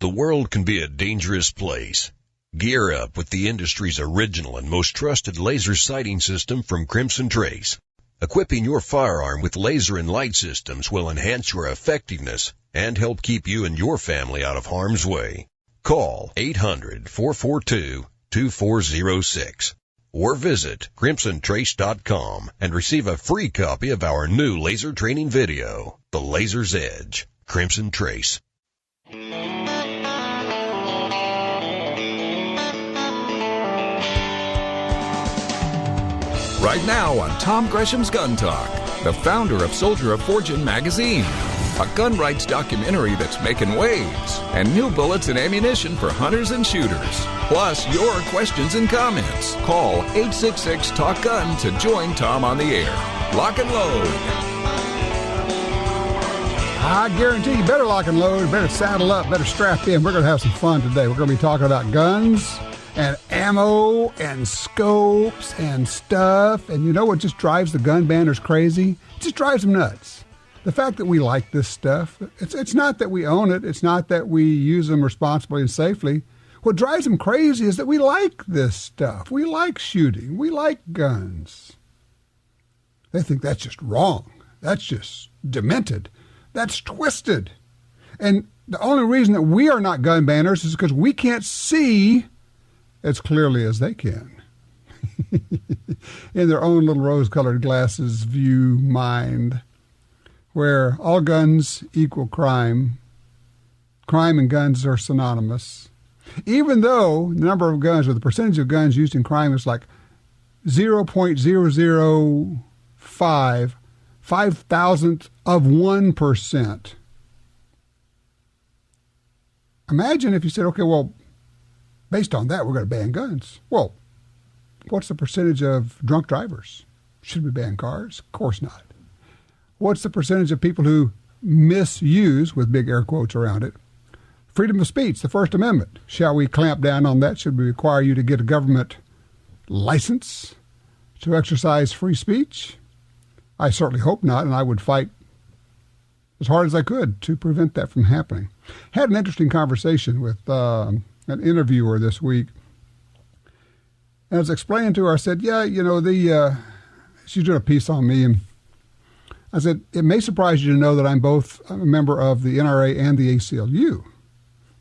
The world can be a dangerous place. Gear up with the industry's original and most trusted laser sighting system from Crimson Trace. Equipping your firearm with laser and light systems will enhance your effectiveness and help keep you and your family out of harm's way. Call 800-442-2406 or visit crimsontrace.com and receive a free copy of our new laser training video, The Laser's Edge. Crimson Trace. Right now on Tom Gresham's Gun Talk, the founder of Soldier of Fortune magazine, a gun rights documentary that's making waves, and new bullets and ammunition for hunters and shooters. Plus, your questions and comments. Call 866-TALK-GUN to join Tom on the air. Lock and load. I guarantee you better lock and load, better saddle up, better strap in. We're going to have some fun today. We're going to be talking about guns and ammo and scopes and stuff. And you know what just drives the gun banners crazy? It just drives them nuts. The fact that we like this stuff, it's not that we own it. It's not that we use them responsibly and safely. What drives them crazy is that we like this stuff. We like shooting. We like guns. They think that's just wrong. That's just demented. That's twisted. And the only reason that we are not gun banners is because we can't see as clearly as they can. In their own little rose-colored glasses view mind, where all guns equal crime. Crime and guns are synonymous. Even though the number of guns or the percentage of guns used in crime is like 0.005, 5,000th of 1%. Imagine if you said, okay, well, based on that, we're going to ban guns. Well, what's the percentage of drunk drivers? Should we ban cars? Of course not. What's the percentage of people who misuse, with big air quotes around it, freedom of speech, the First Amendment? Shall we clamp down on that? Should we require you to get a government license to exercise free speech? I certainly hope not, and I would fight as hard as I could to prevent that from happening. Had an interesting conversation with an interviewer this week. And I was explaining to her, I said, yeah, you know, she's doing a piece on me, and I said, it may surprise you to know that I'm both a member of the NRA and the ACLU,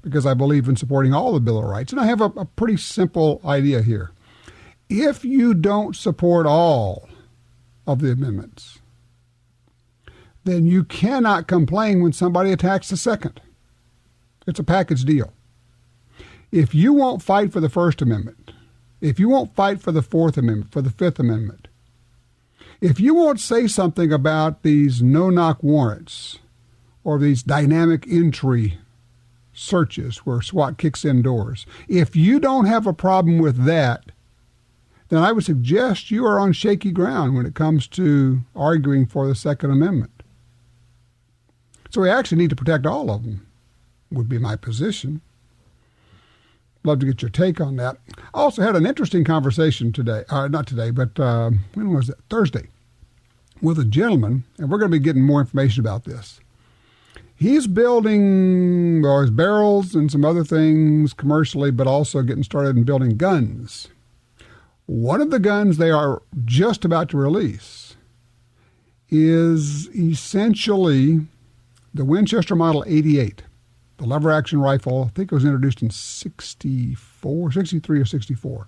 because I believe in supporting all the Bill of Rights. And I have a pretty simple idea here. If you don't support all of the amendments, then you cannot complain when somebody attacks the second. It's a package deal. If you won't fight for the First Amendment, if you won't fight for the Fourth Amendment, for the Fifth Amendment, if you won't say something about these no-knock warrants or these dynamic entry searches where SWAT kicks in doors, if you don't have a problem with that, then I would suggest you are on shaky ground when it comes to arguing for the Second Amendment. So we actually need to protect all of them, would be my position. Love to get your take on that. I also had an interesting conversation today, not today, but when was it? Thursday, with a gentleman, and we're going to be getting more information about this. He's building his barrels and some other things commercially, but also getting started in building guns. One of the guns they are just about to release is essentially the Winchester Model 88, the lever-action rifle. I think it was introduced in 63 or 64.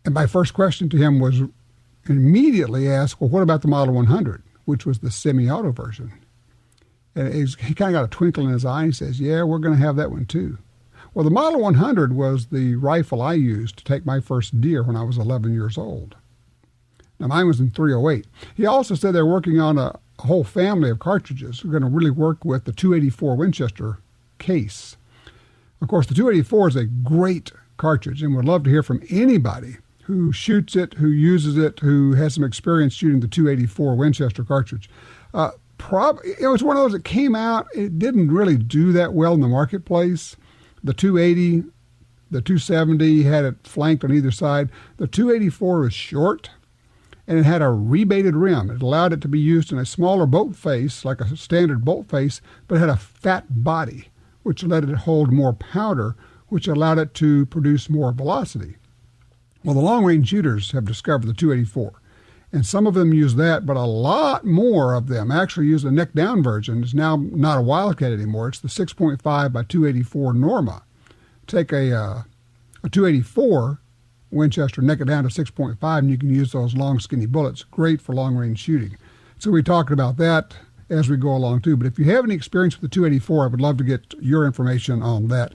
And my first question to him was immediately asked, well, what about the Model 100, which was the semi-auto version? And he kind of got a twinkle in his eye and he says, yeah, we're going to have that one too. Well, the Model 100 was the rifle I used to take my first deer when I was 11 years old. Now, mine was in .308. He also said they're working on a whole family of cartridges. We're going to really work with the .284 Winchester case. Of course, the .284 is a great cartridge, and would love to hear from anybody who shoots it, who uses it, who has some experience shooting the .284 Winchester cartridge. It was one of those that came out. It didn't really do that well in the marketplace. The .280, the .270 had it flanked on either side. The .284 was short, and it had a rebated rim. It allowed it to be used in a smaller bolt face, like a standard bolt face, but it had a fat body, which let it hold more powder, which allowed it to produce more velocity. Well, the long-range shooters have discovered the 284, and some of them use that, but a lot more of them actually use the neck-down version. It's now not a Wildcat anymore. It's the 6.5 by 284 Norma. Take a 284 Winchester, neck it down to 6.5, and you can use those long, skinny bullets. Great for long-range shooting. So we talked about that as we go along, too. But if you have any experience with the 284, I would love to get your information on that.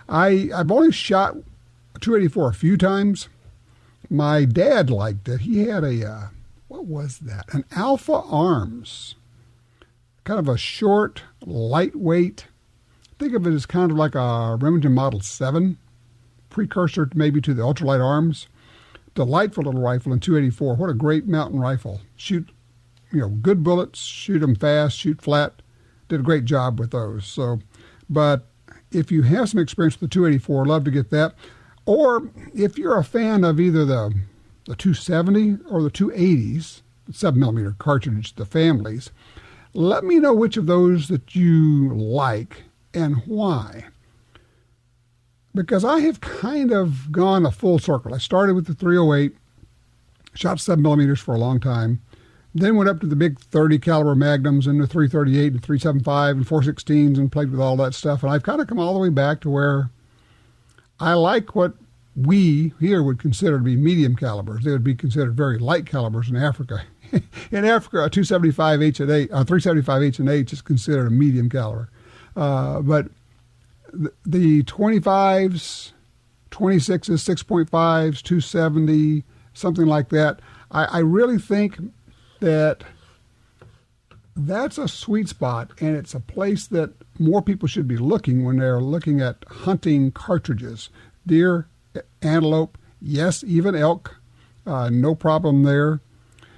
I've only shot a 284 a few times. My dad liked it. He had what was that? An Alpha Arms. Kind of a short, lightweight. Think of it as kind of like a Remington Model 7, precursor maybe to the ultralight arms. Delightful little rifle in 284. What a great mountain rifle. Shoot, good bullets, shoot them fast, shoot flat. Did a great job with those. So, but if you have some experience with the 284, I'd love to get that. Or if you're a fan of either the 270 or the 280s, 7mm cartridge, the families, let me know which of those that you like and why. Because I have kind of gone a full circle. I started with the 308, shot 7mm for a long time, then went up to the big 30 caliber Magnums and the 338 and 375 and 416s and played with all that stuff. And I've kind of come all the way back to where I like what we here would consider to be medium calibers. They would be considered very light calibers in Africa. In Africa, a 275 H&H, 375 H&H is considered a medium caliber. But the 25s, 26s, 6.5s, 270, something like that, I really think that that's a sweet spot, and it's a place that more people should be looking when they're looking at hunting cartridges. Deer, antelope, yes, even elk, no problem there.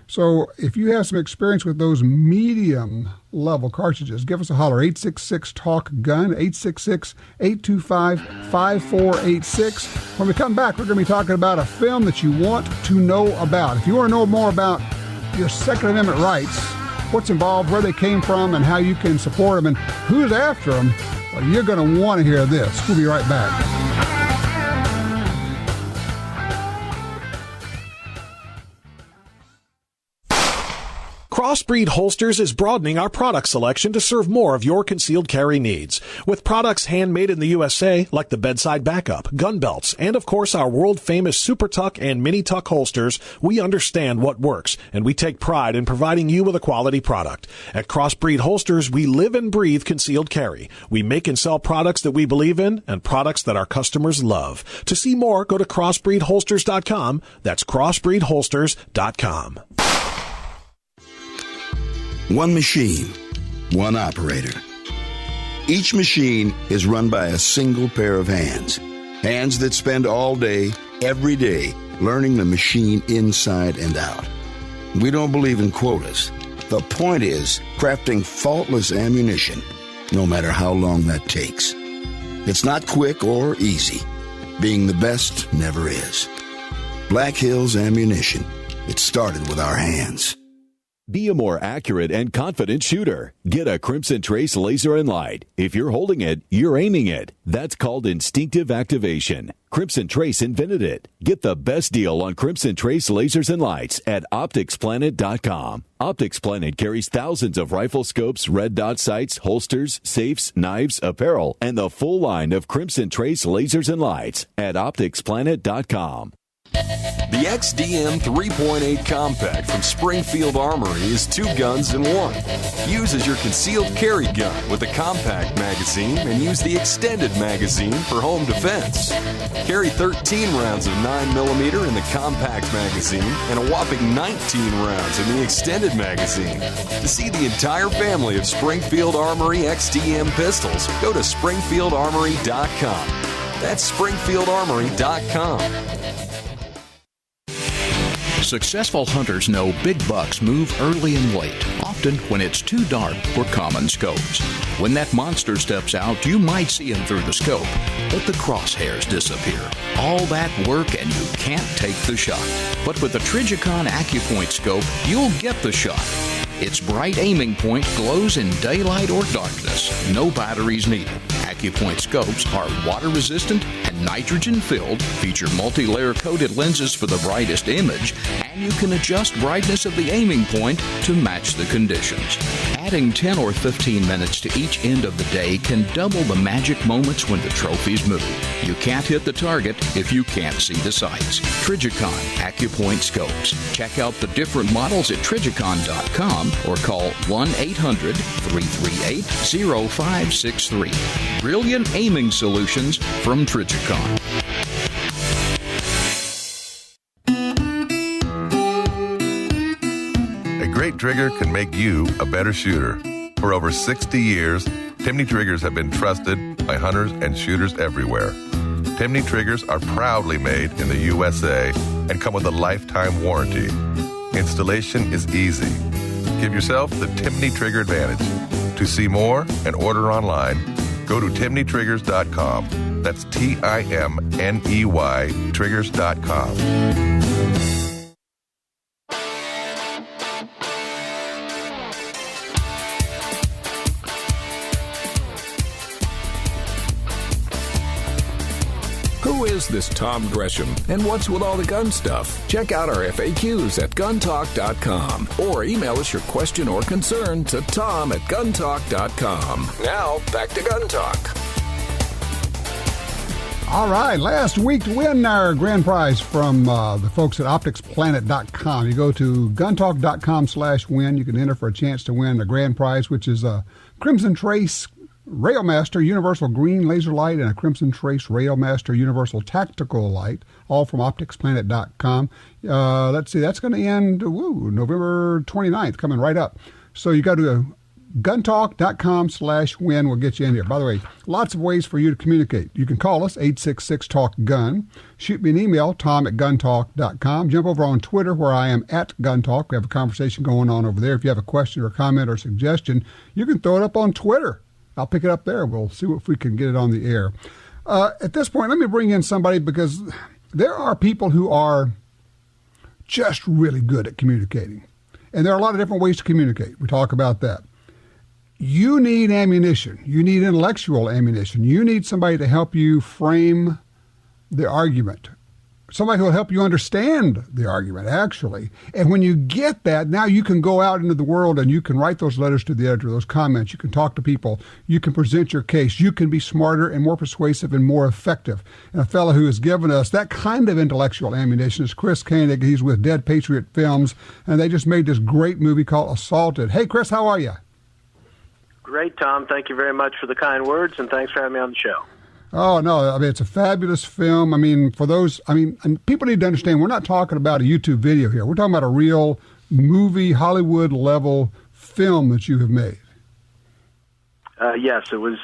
So if you have some experience with those medium-level cartridges, give us a holler, 866-TALK-GUN, 866-825-5486. When we come back, we're going to be talking about a film that you want to know about. If you want to know more about your Second Amendment rights, what's involved, where they came from, and how you can support them, and who's after them, well, you're going to want to hear this. We'll be right back. Crossbreed Holsters is broadening our product selection to serve more of your concealed carry needs. With products handmade in the USA, like the bedside backup, gun belts, and of course our world-famous Super Tuck and Mini Tuck holsters, we understand what works, and we take pride in providing you with a quality product. At Crossbreed Holsters, we live and breathe concealed carry. We make and sell products that we believe in and products that our customers love. To see more, go to crossbreedholsters.com. That's crossbreedholsters.com. One machine, one operator. Each machine is run by a single pair of hands. Hands that spend all day, every day, learning the machine inside and out. We don't believe in quotas. The point is crafting faultless ammunition, no matter how long that takes. It's not quick or easy. Being the best never is. Black Hills Ammunition. It started with our hands. Be a more accurate and confident shooter. Get a Crimson Trace laser and light. If you're holding it, you're aiming it. That's called instinctive activation. Crimson Trace invented it. Get the best deal on Crimson Trace lasers and lights at OpticsPlanet.com. OpticsPlanet carries thousands of rifle scopes, red dot sights, holsters, safes, knives, apparel, and the full line of Crimson Trace lasers and lights at OpticsPlanet.com. The XDM 3.8 Compact from Springfield Armory is 2 guns in 1. Use as your concealed carry gun with a compact magazine and use the extended magazine for home defense. Carry 13 rounds of 9mm in the compact magazine and a whopping 19 rounds in the extended magazine. To see the entire family of Springfield Armory XDM pistols, go to SpringfieldArmory.com. That's SpringfieldArmory.com. Successful hunters know big bucks move early and late, often when it's too dark for common scopes. When that monster steps out, you might see him through the scope, but the crosshairs disappear. All that work and you can't take the shot. But with the Trijicon AccuPoint scope, you'll get the shot. Its bright aiming point glows in daylight or darkness. No batteries needed. AccuPoint scopes are water-resistant and nitrogen-filled, feature multi-layer coated lenses for the brightest image, and you can adjust brightness of the aiming point to match the conditions. Adding 10 or 15 minutes to each end of the day can double the magic moments when the trophies move. You can't hit the target if you can't see the sights. Trijicon AccuPoint scopes. Check out the different models at Trijicon.com or call 1-800-338-0563. Brilliant aiming solutions from Trijicon. A great trigger can make you a better shooter. For over 60 years, Timney triggers have been trusted by hunters and shooters everywhere. Timney triggers are proudly made in the USA and come with a lifetime warranty. Installation is easy. Give yourself the Timney Trigger advantage. To see more and order online, go to timneytriggers.com. That's TIMNEY triggers.com. Who is this Tom Gresham, and what's with all the gun stuff? Check out our FAQs at guntalk.com or email us your question or concern to tom@guntalk.com. Now, back to Gun Talk. All right, last week to win our grand prize from the folks at OpticsPlanet.com. You go to guntalk.com/win. You can enter for a chance to win a grand prize, which is a Crimson Trace Railmaster Universal Green Laser Light and a Crimson Trace Railmaster Universal Tactical Light, all from OpticsPlanet.com. Let's see, that's going to end November 29th, coming right up. So you got to go guntalk.com/win will get you in here. By the way, lots of ways for you to communicate. You can call us, 866-TALK-GUN. Shoot me an email, tom@guntalk.com. Jump over on Twitter, where I am at GunTalk. We have a conversation going on over there. If you have a question or comment or suggestion, you can throw it up on Twitter. I'll pick it up there. We'll see if we can get it on the air. At this point, let me bring in somebody, because there are people who are just really good at communicating. And there are a lot of different ways to communicate. We talk about that. You need ammunition. You need intellectual ammunition. You need somebody to help you frame the argument. Somebody who will help you understand the argument, actually. And when you get that, now you can go out into the world and you can write those letters to the editor, those comments. You can talk to people. You can present your case. You can be smarter and more persuasive and more effective. And a fellow who has given us that kind of intellectual ammunition is Kris Koenig. He's with Dead Patriot Films, and they just made this great movie called Assaulted. Hey, Kris, how are you? Great, Tom. Thank you very much for the kind words, and thanks for having me on the show. Oh, no, I mean, it's a fabulous film. I mean, for those, and people need to understand, we're not talking about a YouTube video here. We're talking about a real movie, Hollywood-level film that you have made. Yes, it was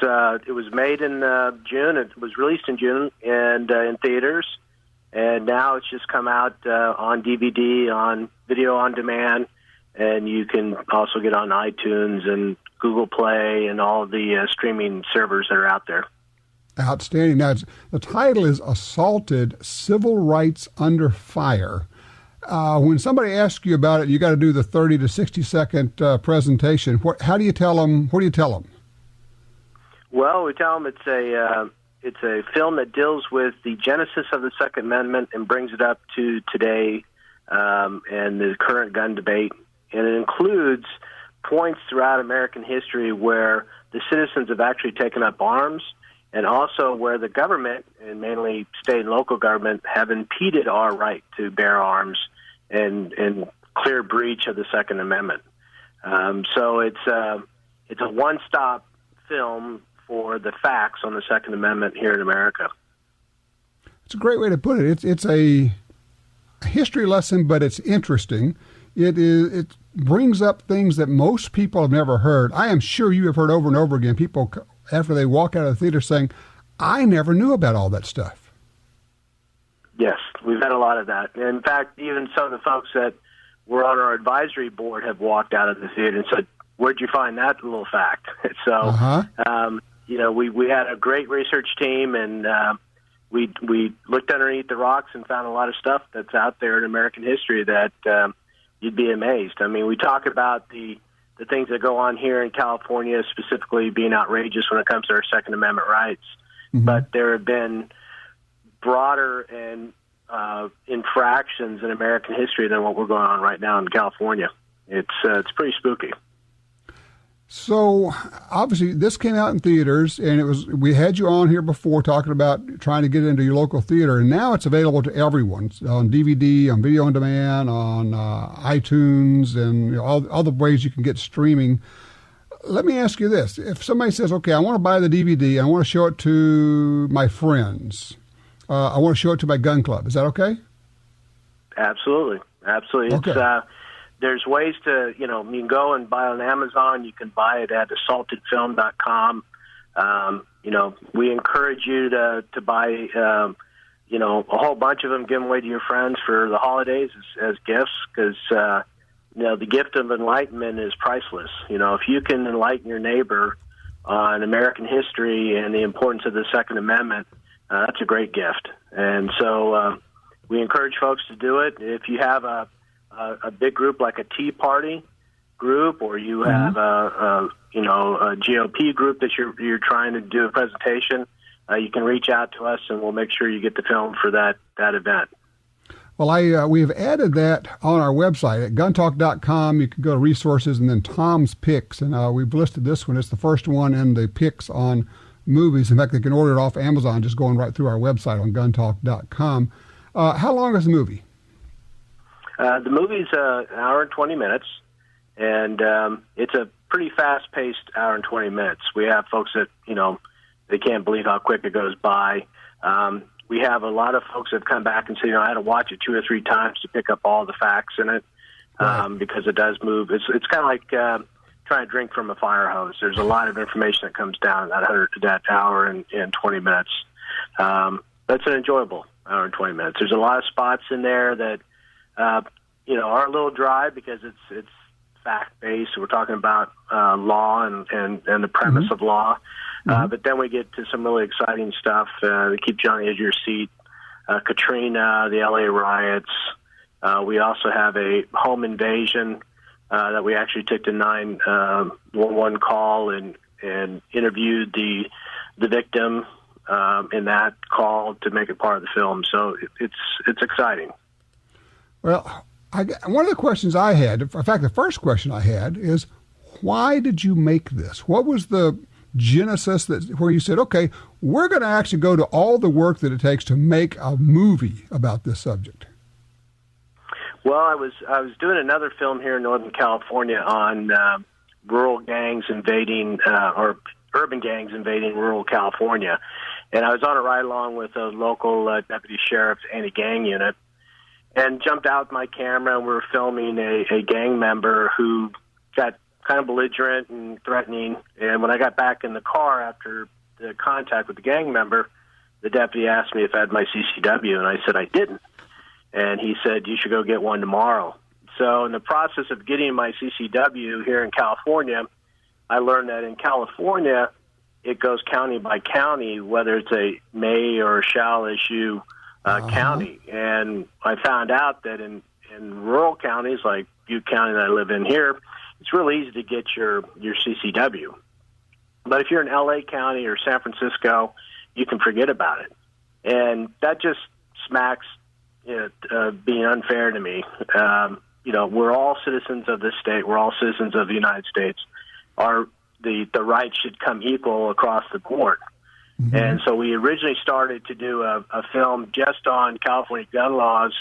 made in June. It was released in June and in theaters, and now it's just come out on DVD, on video on demand, and you can also get on iTunes and Google Play and all the streaming servers that are out there. Outstanding. Now, the title is Assaulted: Civil Rights Under Fire. When somebody asks you about it, you got to do the 30 to 60 second presentation. How do you tell them? What do you tell them? Well, we tell them it's a film that deals with the genesis of the Second Amendment and brings it up to today and the current gun debate, and it includes points throughout American history where the citizens have actually taken up arms, and also where the government, and mainly state and local government, have impeded our right to bear arms and clear breach of the Second Amendment. So it's a one-stop film for the facts on the Second Amendment here in America. It's a great way to put it. It's a history lesson, but it's interesting. It brings up things that most people have never heard. I am sure you have heard over and over again people, after they walk out of the theater, saying, I never knew about all that stuff. Yes, we've had a lot of that. In fact, even some of the folks that were on our advisory board have walked out of the theater and said, where'd you find that little fact? So, we had a great research team, and we looked underneath the rocks and found a lot of stuff that's out there in American history that you'd be amazed. I mean, we talk about the the things that go on here in California, specifically being outrageous when it comes to our Second Amendment rights. But there have been broader and infractions in American history than what we're going on right now in California. It's pretty spooky. So obviously this came out in theaters, and we had you on here before talking about trying to get it into your local theater, and now it's available to everyone on DVD, on video on demand, on iTunes, and all the ways you can get streaming. Let me ask you this. If somebody says, okay, I want to buy the DVD, I want to show it to my friends, I want to show it to my gun club, is that okay? Absolutely. Okay. It's there's ways to, you can go and buy on Amazon. You can buy it at assaultedfilm.com. We encourage you to buy, a whole bunch of them, give them away to your friends for the holidays as gifts, because, the gift of enlightenment is priceless. If you can enlighten your neighbor on American history and the importance of the Second Amendment, that's a great gift. And so we encourage folks to do it. If you have a big group like a Tea Party group, or you have a GOP group that you're trying to do a presentation, you can reach out to us and we'll make sure you get the film for that event. Well, we have added that on our website at guntalk.com. You can go to resources and then Tom's Picks, and we've listed this one. It's the first one in the picks on movies. In fact, they can order it off Amazon just going right through our website on guntalk.com. How long is the movie? The movie's an hour and 20 minutes, and it's a pretty fast-paced hour and 20 minutes. We have folks that, they can't believe how quick it goes by. We have a lot of folks that come back and say, I had to watch it 2 or 3 times to pick up all the facts in it, because it does move. It's kind of like trying to drink from a fire hose. There's a lot of information that comes down in that hour and 20 minutes. That's an enjoyable hour and 20 minutes. There's a lot of spots in there that are a little dry because it's fact-based. We're talking about law and the premise of law. But then we get to some really exciting stuff that keep you on the edge of your seat. Katrina, the LA riots. We also have a home invasion that we actually took the 911 call and interviewed the victim in that call to make it part of the film. So it's exciting. Well, one of the questions I had, in fact, the first question I had is, why did you make this? What was the genesis where you said, okay, we're going to actually go to all the work that it takes to make a movie about this subject? Well, I was doing another film here in Northern California on rural gangs invading or urban gangs invading rural California, and I was on a ride along with a local deputy sheriff's anti-gang unit, and jumped out with my camera, and we were filming a gang member who got kind of belligerent and threatening. And when I got back in the car after the contact with the gang member, the deputy asked me if I had my CCW, and I said I didn't. And he said, you should go get one tomorrow. So in the process of getting my CCW here in California, I learned that in California, it goes county by county, whether it's a may or shall issue county. And I found out that in rural counties like Butte County that I live in here, it's really easy to get your CCW. But if you're in L.A. County or San Francisco, you can forget about it. And that just smacks being unfair to me. We're all citizens of this state. We're all citizens of the United States. The rights should come equal across the board. Mm-hmm. And so we originally started to do a film just on California gun laws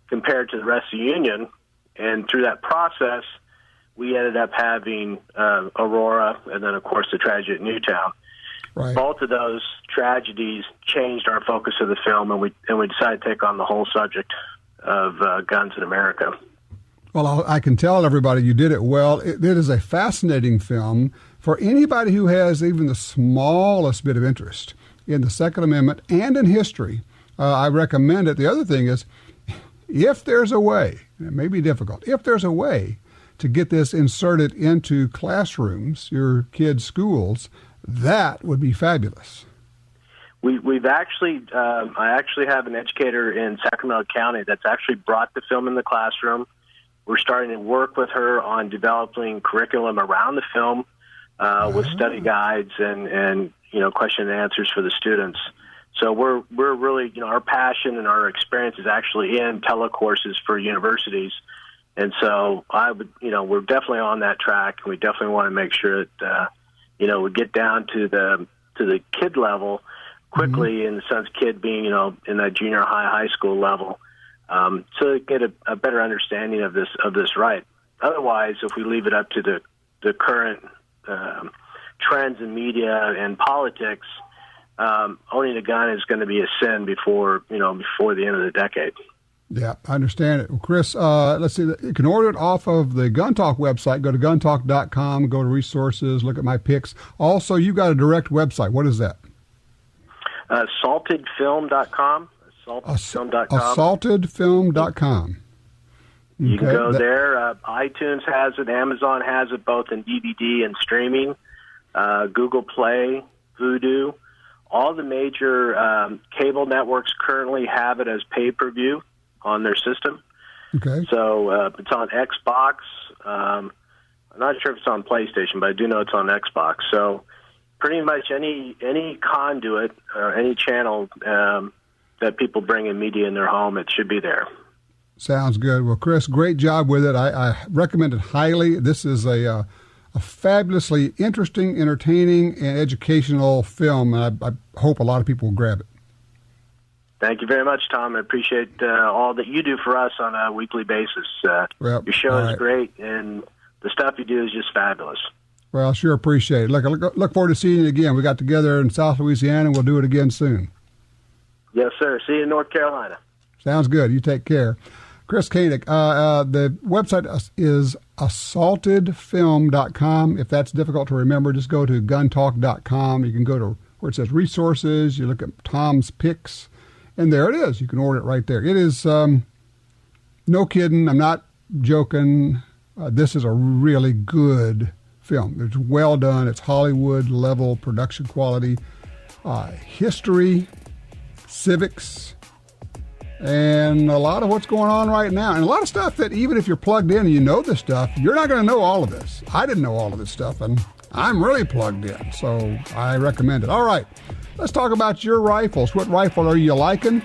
compared to the rest of the union. And through that process, we ended up having Aurora and then, of course, the tragedy at Newtown. Right. Both of those tragedies changed our focus of the film, and we decided to take on the whole subject of guns in America. Well, I can tell everybody you did it well. It is a fascinating film for anybody who has even the smallest bit of interest in the Second Amendment and in history. I recommend it. The other thing is, if there's a way, it may be difficult, if there's a way to get this inserted into classrooms, your kids' schools, that would be fabulous. We've actually, I actually have an educator in Sacramento County that's actually brought the film in the classroom. We're starting to work with her on developing curriculum around the film with study guides and question and answers for the students. So we're really, our passion and our experience is actually in telecourses for universities. And so we're definitely on that track. We definitely want to make sure that, we get down to the kid level quickly, in the sense kid being, in that junior high school level, so they get a better understanding of this right. Otherwise, if we leave it up to the current trends in media and politics, owning a gun is going to be a sin before the end of the decade. Yeah, I understand it. Well, Kris, let's see. You can order it off of the Gun Talk website. Go to guntalk.com, go to resources, look at my picks. Also, you got a direct website. What is that? Assaultedfilm.com. Assaultedfilm.com. You can go there. iTunes has it. Amazon has it, both in DVD and streaming. Google Play, Vudu. All the major cable networks currently have it as pay-per-view on their system. Okay. So it's on Xbox. I'm not sure if it's on PlayStation, but I do know it's on Xbox. So pretty much any conduit or any channel that people bring in media in their home, it should be there. Sounds good. Well, Kris, great job with it. I recommend it highly. This is a fabulously interesting, entertaining, and educational film, and I hope a lot of people will grab it. Thank you very much, Tom. I appreciate all that you do for us on a weekly basis. Your show is great, and the stuff you do is just fabulous. Well, I sure appreciate it. Look forward to seeing you again. We got together in South Louisiana, and we'll do it again soon. Yes, sir. See you in North Carolina. Sounds good. You take care. Kris Koenig, the website is assaultedfilm.com. If that's difficult to remember, just go to guntalk.com. You can go to where it says resources. You look at Tom's picks, and there it is. You can order it right there. It is, no kidding, I'm not joking. This is a really good film. It's well done. It's Hollywood-level production quality, history, civics, and a lot of what's going on right now. And a lot of stuff that even if you're plugged in and you know this stuff, you're not going to know all of this. I didn't know all of this stuff, and I'm really plugged in, so I recommend it. All right, let's talk about your rifles. What rifle are you liking?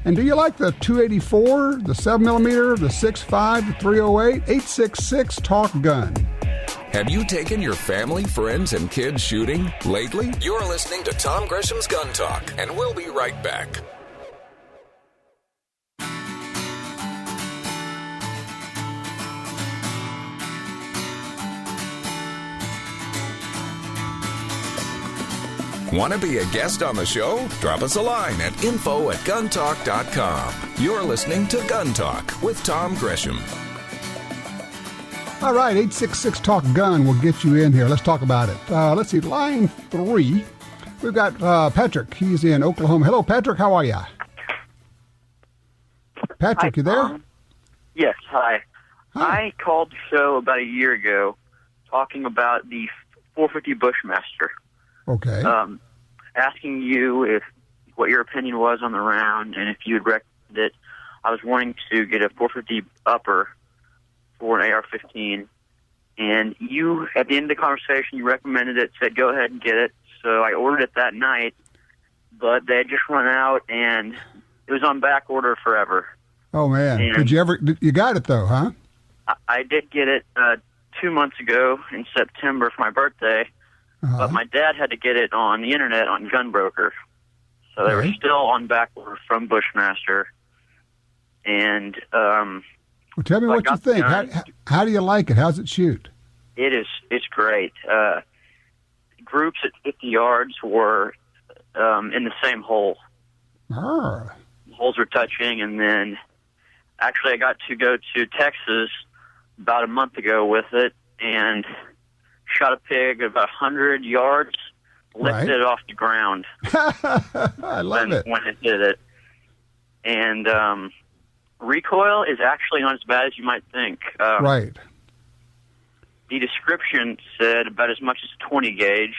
And do you like the 284, the 7mm, the 6.5, the 308? 866-TALK-GUN. Have you taken your family, friends, and kids shooting lately? You're listening to Tom Gresham's Gun Talk, and we'll be right back. Want to be a guest on the show? Drop us a line at info@guntalk.com. You're listening to Gun Talk with Tom Gresham. All right, 866-TALK-GUN will get you in here. Let's talk about it. Let's see, line 3. We've got Patrick. He's in Oklahoma. Hello, Patrick. How are you? Patrick, hi, you there? Yes, hi. Hi. I called the show about a year ago talking about the 450 Bushmaster. Okay. Asking you what your opinion was on the round and if you would recommend it. I was wanting to get a 450 upper for an AR-15, and you, at the end of the conversation, you recommended it, said go ahead and get it. So I ordered it that night, but they had just run out, and it was on back order forever. Oh, man. And you got it, though, huh? I did get it 2 months ago in September for my birthday. But my dad had to get it on the internet on Gunbroker. So they were still on back order from Bushmaster. And well, tell me what you think. How do you like it? How's it shoot? It's great. Groups at 50 yards were in the same hole. Ah. Holes were touching, and then actually I got to go to Texas about a month ago with it, and shot a pig about 100 yards, lifted it off the ground. I love it. When it did it. And recoil is actually not as bad as you might think. Right. The description said about as much as a 20 gauge,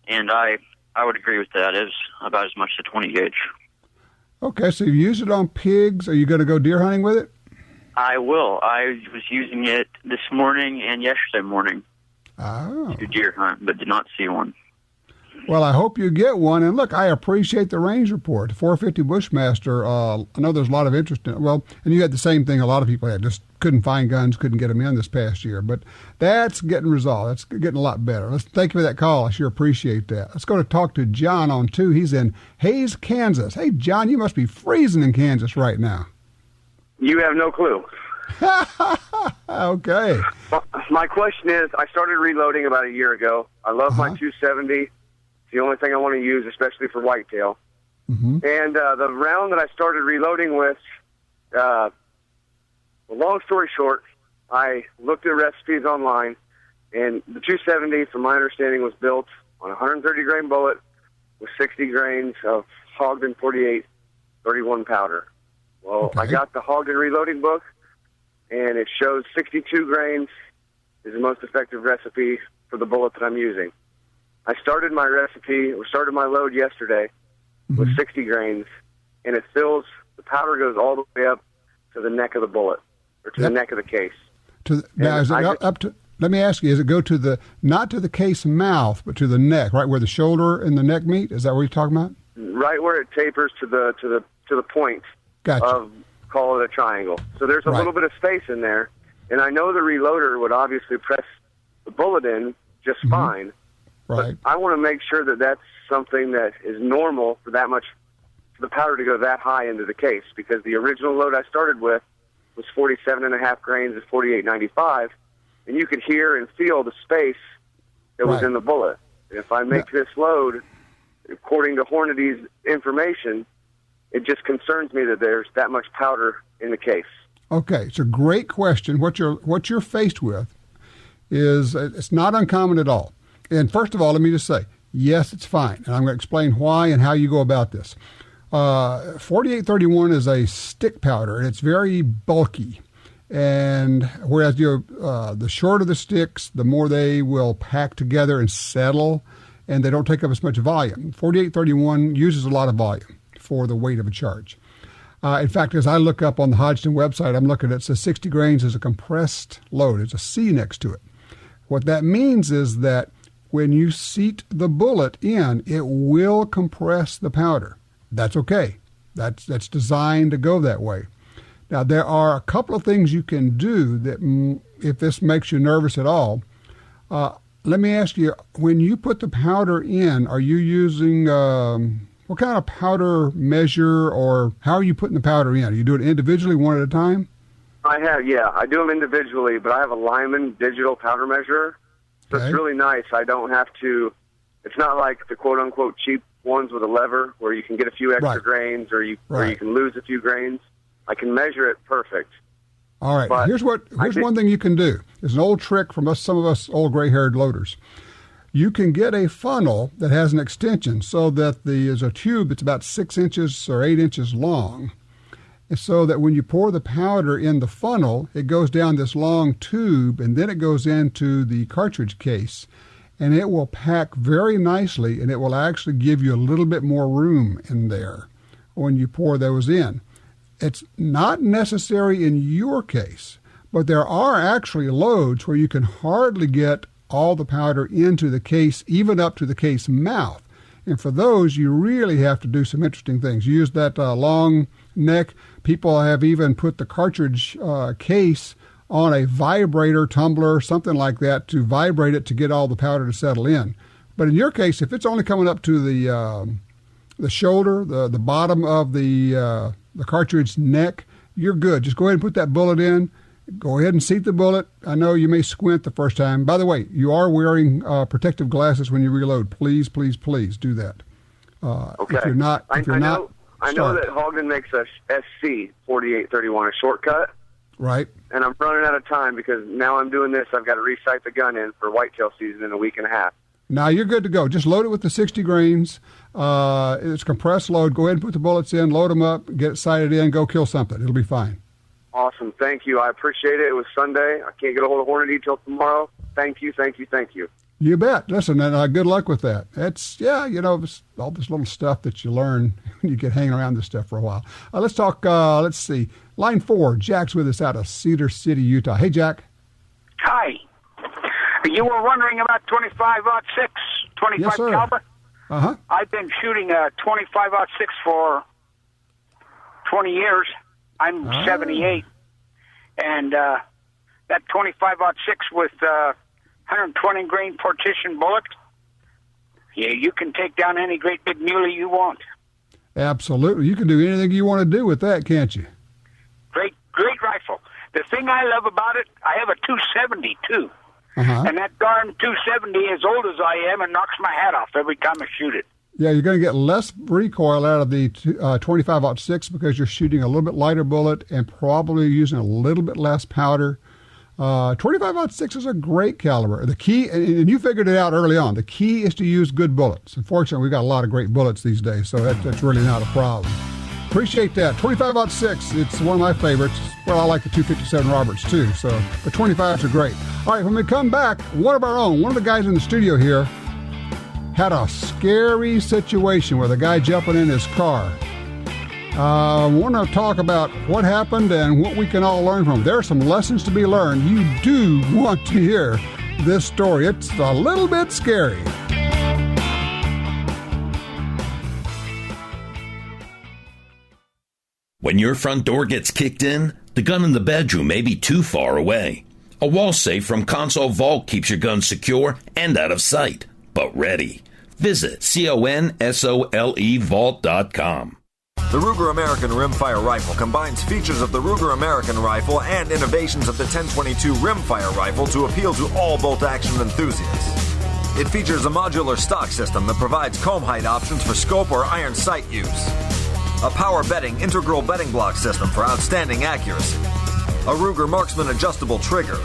and I would agree with that. It was about as much as a 20 gauge. Okay, so you used it on pigs. Are you going to go deer hunting with it? I will. I was using it this morning and yesterday morning to deer hunt, but did not see one. Well, I hope you get one. And look, I appreciate the range report. The 450 Bushmaster, I know there's a lot of interest in it. Well, and you had the same thing a lot of people had. Just couldn't find guns, couldn't get them in this past year. But that's getting resolved. That's getting a lot better. Thank you for that call. I sure appreciate that. Let's go to talk to John on 2. He's in Hays, Kansas. Hey, John, you must be freezing in Kansas right now. You have no clue. Okay. My question is, I started reloading about a year ago. I love my 270. It's the only thing I want to use, especially for whitetail. Mm-hmm. And the round that I started reloading with, well, long story short, I looked at recipes online, and the 270, from my understanding, was built on a 130-grain bullet with 60 grains of Ogden 48 31 powder. Well, I got the Ogden reloading book, and it shows 62 grains is the most effective recipe for the bullet that I'm using. I started my load yesterday with 60 grains, and it fills, the powder goes all the way up to the neck of the bullet, or to the neck of the case. Now, is it up to, let me ask you, does it go to the, not to the case mouth, but to the neck, right where the shoulder and the neck meet? Is that what you're talking about? Right where it tapers to the point. Gotcha. Of, call it a triangle. So there's a little bit of space in there, and I know the reloader would obviously press the bullet in just fine. Right. But I want to make sure that that's something that is normal for that much, for the powder to go that high into the case, because the original load I started with was 47.5 grains at 48.95, and you could hear and feel the space that was in the bullet. And if I make this load, according to Hornady's information, it just concerns me that there's that much powder in the case. Okay, it's a great question. What you're faced with is, it's not uncommon at all. And first of all, let me just say, yes, it's fine. And I'm going to explain why and how you go about this. 4831 is a stick powder, and it's very bulky. And whereas the shorter the sticks, the more they will pack together and settle, and they don't take up as much volume. 4831 uses a lot of volume for the weight of a charge. In fact, as I look up on the Hodgson website, I'm looking at, it says 60 grains is a compressed load. There's a C next to it. What that means is that when you seat the bullet in, it will compress the powder. That's okay. That's designed to go that way. Now, there are a couple of things you can do that, if this makes you nervous at all, let me ask you, when you put the powder in, are you using... what kind of powder measure, or how are you putting the powder in? Are you doing it individually, one at a time? I do them individually, but I have a Lyman digital powder measurer, so it's really nice. I don't have to, it's not like the quote-unquote cheap ones with a lever where you can get a few extra grains or you can lose a few grains. I can measure it perfect. All right, but here's one thing you can do. It's an old trick from some of us old gray-haired loaders. You can get a funnel that has an extension so that there's a tube that's about 6 inches or 8 inches long, and so that when you pour the powder in the funnel, it goes down this long tube, and then it goes into the cartridge case, and it will pack very nicely, and it will actually give you a little bit more room in there when you pour those in. It's not necessary in your case, but there are actually loads where you can hardly get all the powder into the case, even up to the case mouth. And for those, you really have to do some interesting things. You use that long neck. People have even put the cartridge case on a vibrator tumbler, something like that, to vibrate it to get all the powder to settle in. But in your case, if it's only coming up to the shoulder, the bottom of the cartridge neck, you're good. Just go ahead and put that bullet in. Go ahead and seat the bullet. I know you may squint the first time. By the way, you are wearing protective glasses when you reload. Please, please, please do that. Okay. If you're not, I know that Ogden makes a SC 4831, a shortcut. Right. And I'm running out of time because now I'm doing this. I've got to resight the gun in for whitetail season in a week and a half. Now you're good to go. Just load it with the 60 grains. It's compressed load. Go ahead and put the bullets in, load them up, get it sighted in, go kill something. It'll be fine. Awesome. Thank you. I appreciate it. It was Sunday. I can't get a hold of Hornady till tomorrow. Thank you, thank you, thank you. You bet. Listen, and good luck with that. It's, all this little stuff that you learn when you get hanging around this stuff for a while. Let's talk, let's see. Line 4, Jack's with us out of Cedar City, Utah. Hey, Jack. Hi. You were wondering about 25-06, 25 Yes, sir. caliber? Uh-huh. I've been shooting a 25-06 for 20 years. I'm 78. And that 25-06 with 120 grain partition bullet, yeah, you can take down any great big muley you want. Absolutely. You can do anything you want to do with that, can't you? Great rifle. The thing I love about it, I have a 270 too. Uh-huh. And that darn 270, as old as I am, and knocks my hat off every time I shoot it. Yeah, you're going to get less recoil out of the 25-06 because you're shooting a little bit lighter bullet and probably using a little bit less powder. 25-06 is a great caliber. The key, and you figured it out early on, the key is to use good bullets. Unfortunately, we've got a lot of great bullets these days, so that's really not a problem. Appreciate that. 25-06, it's one of my favorites. Well, I like the 257 Roberts too, so the 25s are great. All right, when we come back, one of our own, one of the guys in the studio here, had a scary situation with a guy jumping in his car. I want to talk about what happened and what we can all learn from. There are some lessons to be learned. You do want to hear this story. It's a little bit scary. When your front door gets kicked in, the gun in the bedroom may be too far away. A wall safe from Console Vault keeps your gun secure and out of sight, but ready. Visit CONSOLE vault.com. The Ruger American Rimfire Rifle combines features of the Ruger American Rifle and innovations of the 1022 Rimfire Rifle to appeal to all bolt-action enthusiasts. It features a modular stock system that provides comb height options for scope or iron sight use, a power bedding integral bedding block system for outstanding accuracy, a Ruger Marksman adjustable trigger,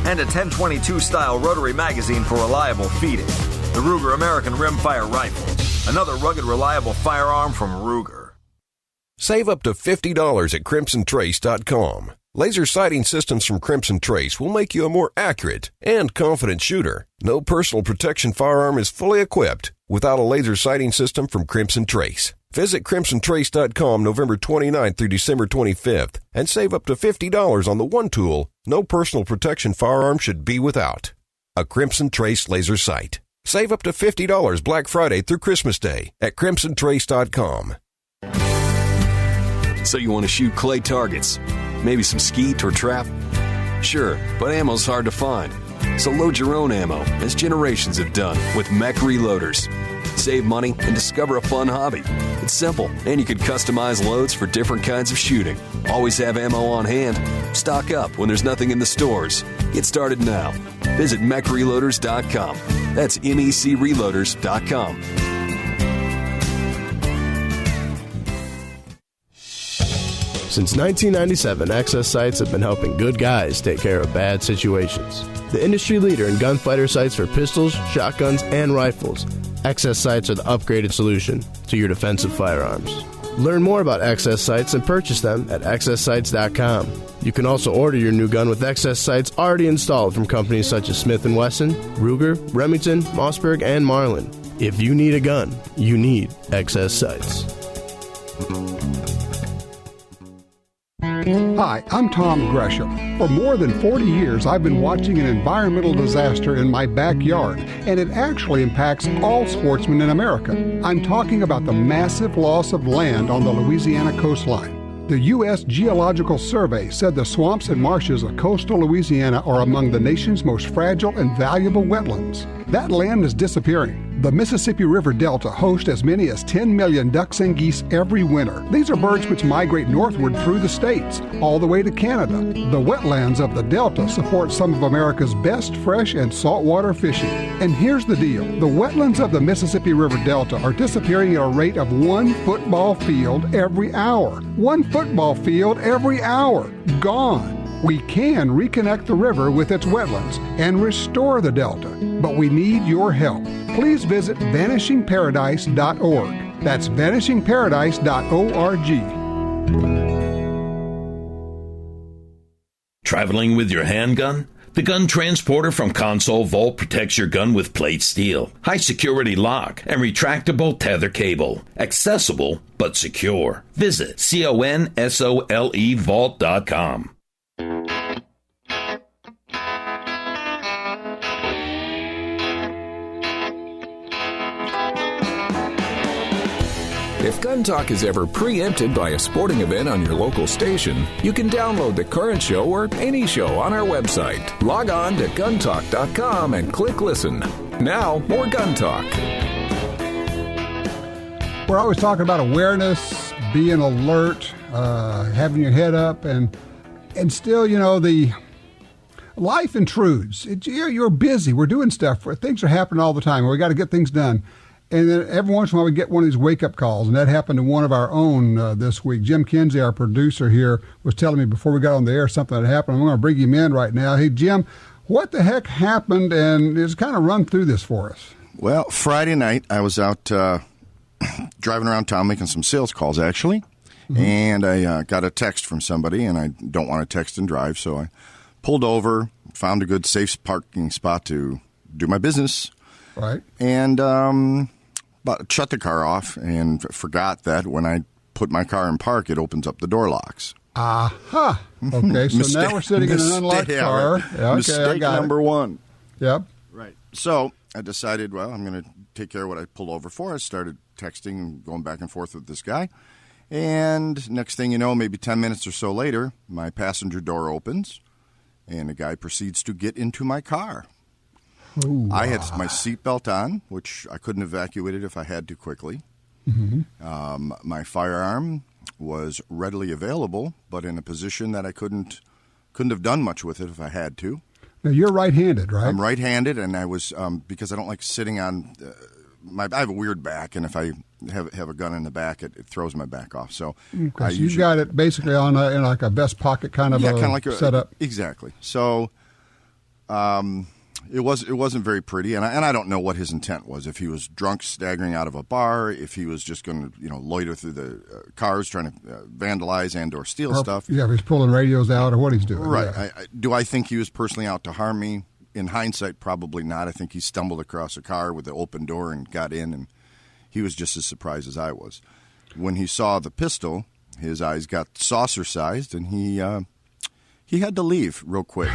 and a 1022 style rotary magazine for reliable feeding. The Ruger American Rimfire Rifle, another rugged, reliable firearm from Ruger. Save up to $50 at CrimsonTrace.com. Laser sighting systems from Crimson Trace will make you a more accurate and confident shooter. No personal protection firearm is fully equipped without a laser sighting system from Crimson Trace. Visit CrimsonTrace.com November 29th through December 25th and save up to $50 on the one tool no personal protection firearm should be without. A Crimson Trace laser sight. Save up to $50 Black Friday through Christmas Day at CrimsonTrace.com. So you want to shoot clay targets, maybe some skeet or trap? Sure, but ammo's hard to find. So load your own ammo, as generations have done with mech reloaders. Save money and discover a fun hobby. It's simple, and you can customize loads for different kinds of shooting. Always have ammo on hand. Stock up when there's nothing in the stores. Get started now. Visit mechreloaders.com. That's mecreloaders.com. Since 1997, Access Sights have been helping good guys take care of bad situations. The industry leader in gunfighter sights for pistols, shotguns, and rifles, Access Sights are the upgraded solution to your defensive firearms. Learn more about Access Sights and purchase them at AccessSights.com. You can also order your new gun with Access Sights already installed from companies such as Smith & Wesson, Ruger, Remington, Mossberg, and Marlin. If you need a gun, you need Access Sights. Hi, I'm Tom Gresham. For more than 40 years, I've been watching an environmental disaster in my backyard, and it actually impacts all sportsmen in America. I'm talking about the massive loss of land on the Louisiana coastline. The U.S. Geological Survey said the swamps and marshes of coastal Louisiana are among the nation's most fragile and valuable wetlands. That land is disappearing. The Mississippi River Delta hosts as many as 10 million ducks and geese every winter. These are birds which migrate northward through the states, all the way to Canada. The wetlands of the Delta support some of America's best fresh and saltwater fishing. And here's the deal. The wetlands of the Mississippi River Delta are disappearing at a rate of 1 football field every hour. 1 football field every hour. Gone. We can reconnect the river with its wetlands and restore the Delta, but we need your help. Please visit vanishingparadise.org. That's vanishingparadise.org. Traveling with your handgun? The gun transporter from Console Vault protects your gun with plate steel, high security lock, and retractable tether cable. Accessible but secure. Visit CONSOLEvault.com. If Gun Talk is ever preempted by a sporting event on your local station, you can download the current show or any show on our website. Log on to guntalk.com and click listen. Now, more Gun Talk. We're always talking about awareness, being alert, having your head up, and still, the life intrudes. You're busy. We're doing stuff. Things are happening all the time. We got to get things done. And then every once in a while we get one of these wake-up calls, and that happened to one of our own this week. Jim Kinsey, our producer here, was telling me before we got on the air something that happened. I'm going to bring him in right now. Hey, Jim, what the heck happened? And just kind of run through this for us. Well, Friday night I was out driving around town making some sales calls, actually, and I got a text from somebody, and I don't want to text and drive, so I pulled over, found a good safe parking spot to do my business. Right. And but shut the car off and forgot that when I put my car in park, it opens up the door locks. Aha. Okay, so now we're sitting in an unlocked car. Right. Yeah, okay, mistake number one. Yep. Right. So I decided, well, I'm going to take care of what I pulled over for. I started texting and going back and forth with this guy. And next thing you know, maybe 10 minutes or so later, my passenger door opens, and the guy proceeds to get into my car. Ooh, I had my seatbelt on, which I couldn't evacuate it if I had to quickly. My firearm was readily available, but in a position that I couldn't have done much with it if I had to. Now, you're right-handed, right? I'm right-handed, and I was because I don't like sitting on I have a weird back, and if I have a gun in the back, it throws my back off. So okay, so you've got it basically on in like a vest pocket kind of setup. Exactly. So. It wasn't very pretty, and I don't know what his intent was. If he was drunk, staggering out of a bar, if he was just going to loiter through the cars, trying to vandalize and or steal stuff. Yeah, if he's pulling radios out or what he's doing. Right. Yeah. Do I think he was personally out to harm me? In hindsight, probably not. I think he stumbled across a car with the open door and got in, and he was just as surprised as I was. When he saw the pistol, his eyes got saucer-sized, and he had to leave real quick.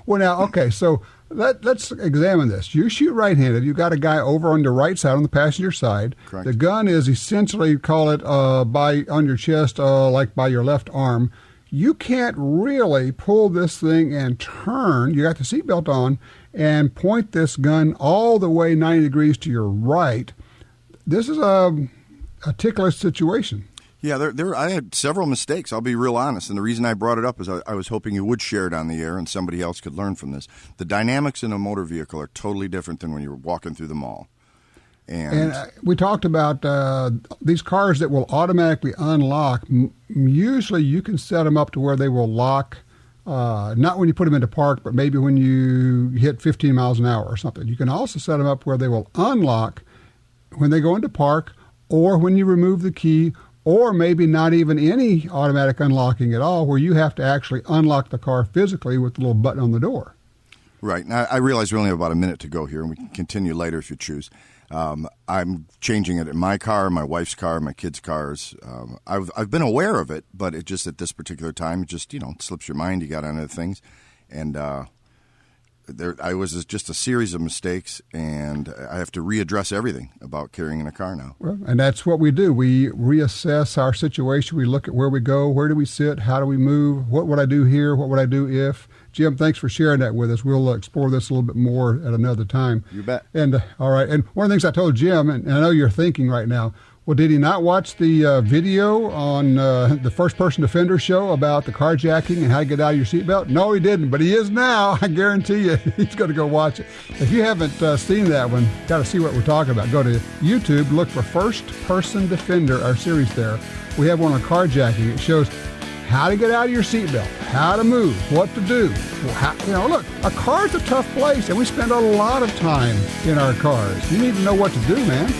Well, now, okay, so let's examine this. You shoot right-handed. You got a guy over on your right side, on the passenger side. Correct. The gun is essentially, call it on your chest, like by your left arm. You can't really pull this thing and turn. You got the seatbelt on and point this gun all the way 90 degrees to your right. This is a ticklish situation. Yeah, I had several mistakes. I'll be real honest. And the reason I brought it up is I was hoping you would share it on the air and somebody else could learn from this. The dynamics in a motor vehicle are totally different than when you're walking through the mall. And we talked about these cars that will automatically unlock. Usually you can set them up to where they will lock, not when you put them into park, but maybe when you hit 15 miles an hour or something. You can also set them up where they will unlock when they go into park or when you remove the key, or maybe not even any automatic unlocking at all, where you have to actually unlock the car physically with the little button on the door. Right. Now, I realize we only have about a minute to go here, and we can continue later if you choose. I'm changing it in my car, my wife's car, my kids' cars. I've been aware of it, but it just at this particular time, it just slips your mind. You got on other things, and I was just a series of mistakes, and I have to readdress everything about carrying in a car now. Well, and that's what we do. We reassess our situation. We look at where we go, where do we sit, how do we move, what would I do here, what would I do if. Jim, thanks for sharing that with us. We'll explore this a little bit more at another time. You bet. And all right, and one of the things I told Jim, and I know you're thinking right now, well, did he not watch the video on the First Person Defender show about the carjacking and how to get out of your seatbelt? No, he didn't, but he is now. I guarantee you he's going to go watch it. If you haven't seen that one, got to see what we're talking about. Go to YouTube, look for First Person Defender, our series there. We have one on carjacking. It shows how to get out of your seatbelt, how to move, what to do. Look, a car's a tough place, and we spend a lot of time in our cars. You need to know what to do, man.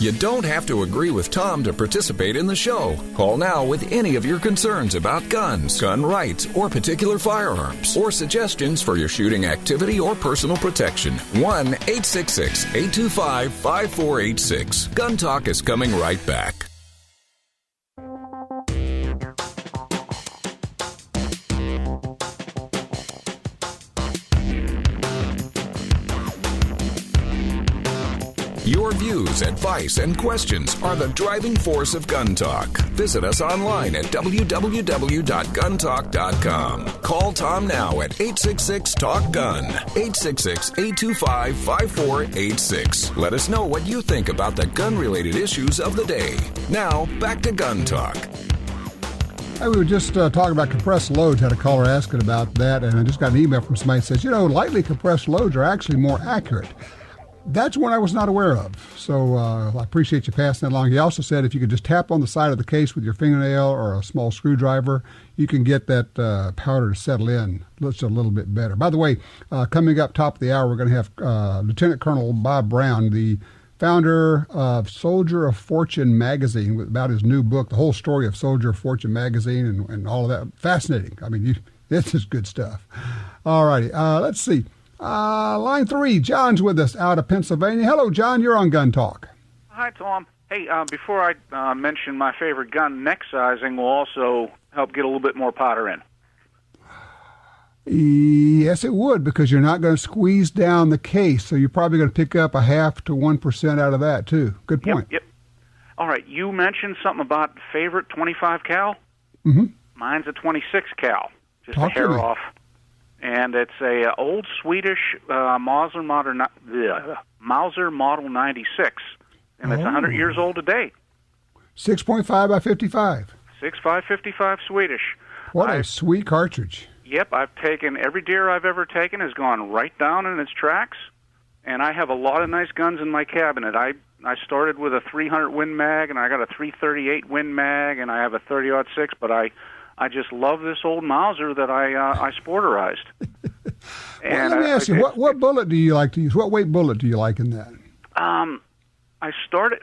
You don't have to agree with Tom to participate in the show. Call now with any of your concerns about guns, gun rights, or particular firearms, or suggestions for your shooting activity or personal protection. 1-866-825-5486. Gun Talk is coming right back. Your views, advice, and questions are the driving force of Gun Talk. Visit us online at www.guntalk.com. Call Tom now at 866-TALK-GUN, 866-825-5486. Let us know what you think about the gun-related issues of the day. Now, back to Gun Talk. Hey, we were just talking about compressed loads. Had a caller asking about that, and I just got an email from somebody that says, lightly compressed loads are actually more accurate. That's one I was not aware of, so I appreciate you passing that along. He also said if you could just tap on the side of the case with your fingernail or a small screwdriver, you can get that powder to settle in just a little bit better. By the way, coming up top of the hour, we're going to have Lieutenant Colonel Bob Brown, the founder of Soldier of Fortune magazine, about his new book, The Whole Story of Soldier of Fortune magazine, and all of that. Fascinating. I mean, this is good stuff. All righty, let's see. Line 3, John's with us out of Pennsylvania. Hello, John. You're on Gun Talk. Hi, Tom. Hey, before I mention my favorite gun, neck sizing will also help get a little bit more powder in. Yes, it would, because you're not going to squeeze down the case, so you're probably going to pick up 0.5 to 1% out of that, too. Good point. Yep. All right, you mentioned something about favorite 25 cal. Mm-hmm. Mine's a 26 cal, just Talk a hair to me. off. And it's a old Swedish Mauser Model 96, and it's 100 years old today. 6.5 by 55. 6.555 Swedish. What a sweet cartridge. Yep, I've taken every deer I've ever taken has gone right down in its tracks, and I have a lot of nice guns in my cabinet. I started with a 300 Win Mag, and I got a 338 Win Mag, and I have a 30-06, but I just love this old Mauser that I sporterized. Well, let me ask you, what bullet do you like to use? What weight bullet do you like in that? I started.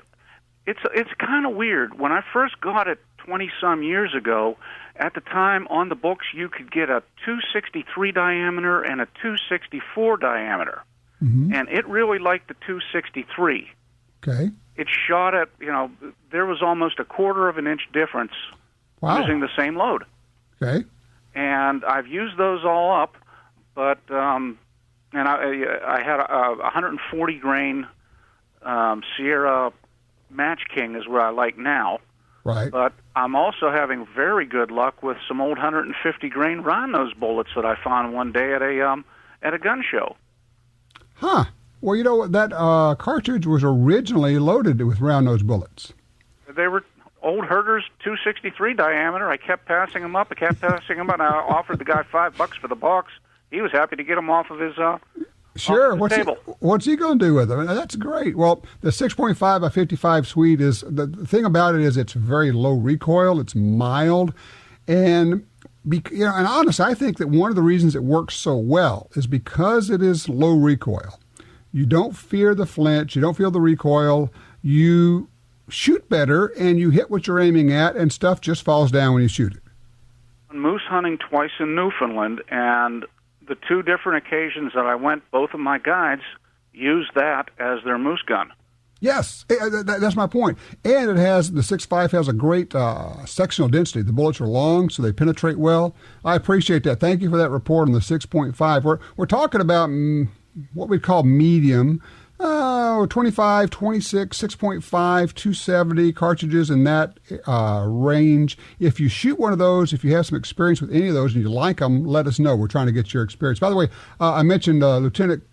It's kind of weird. When I first got it 20-some years ago, at the time on the books you could get a 263 diameter and a 264 diameter, and it really liked the 263. Okay. It shot at there was almost a 1/4 of an inch difference. Wow. Using the same load. Okay. And I've used those all up, but and I had a 140 grain Sierra Match King is what I like now. Right. But I'm also having very good luck with some old 150 grain round nose bullets that I found one day at a gun show. Huh. Well, that cartridge was originally loaded with round nose bullets. They were old Herder's 263 diameter. I kept passing them up. And I offered the guy $5 for the box. He was happy to get them off of his Sure. table. What's he going to do with them? That's great. Well, the 6.5 by 55 Swede is the thing about it is it's very low recoil. It's mild, and and honestly, I think that one of the reasons it works so well is because it is low recoil. You don't fear the flinch. You don't feel the recoil. You shoot better, and you hit what you're aiming at, and stuff just falls down when you shoot it. Moose hunting twice in Newfoundland, and the 2 different occasions that I went, both of my guides used that as their moose gun. Yes, that's my point. And the 6.5 has a great sectional density. The bullets are long, so they penetrate well. I appreciate that. Thank you for that report on the 6.5. We're talking about what we call medium, 25, 26, 6.5, 270 cartridges in that range. If you shoot one of those, if you have some experience with any of those and you like them, let us know. We're trying to get your experience. By the way, I mentioned Lieutenant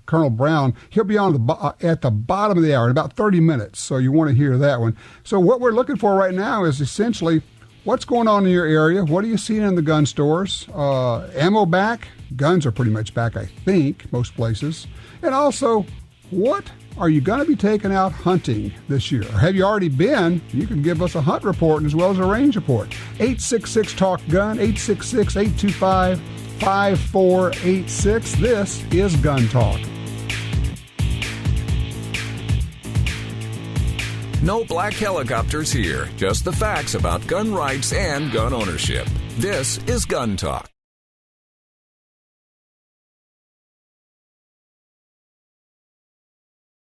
Colonel Brown. He'll be on at the bottom of the hour in about 30 minutes, so you want to hear that one. So what we're looking for right now is essentially what's going on in your area. What are you seeing in the gun stores? Ammo back? Guns are pretty much back, I think, most places. And also, what are you going to be taking out hunting this year? Or have you already been? You can give us a hunt report as well as a range report. 866-TALK-GUN, 866-825-5486. This is Gun Talk. No black helicopters here, just the facts about gun rights and gun ownership. This is Gun Talk.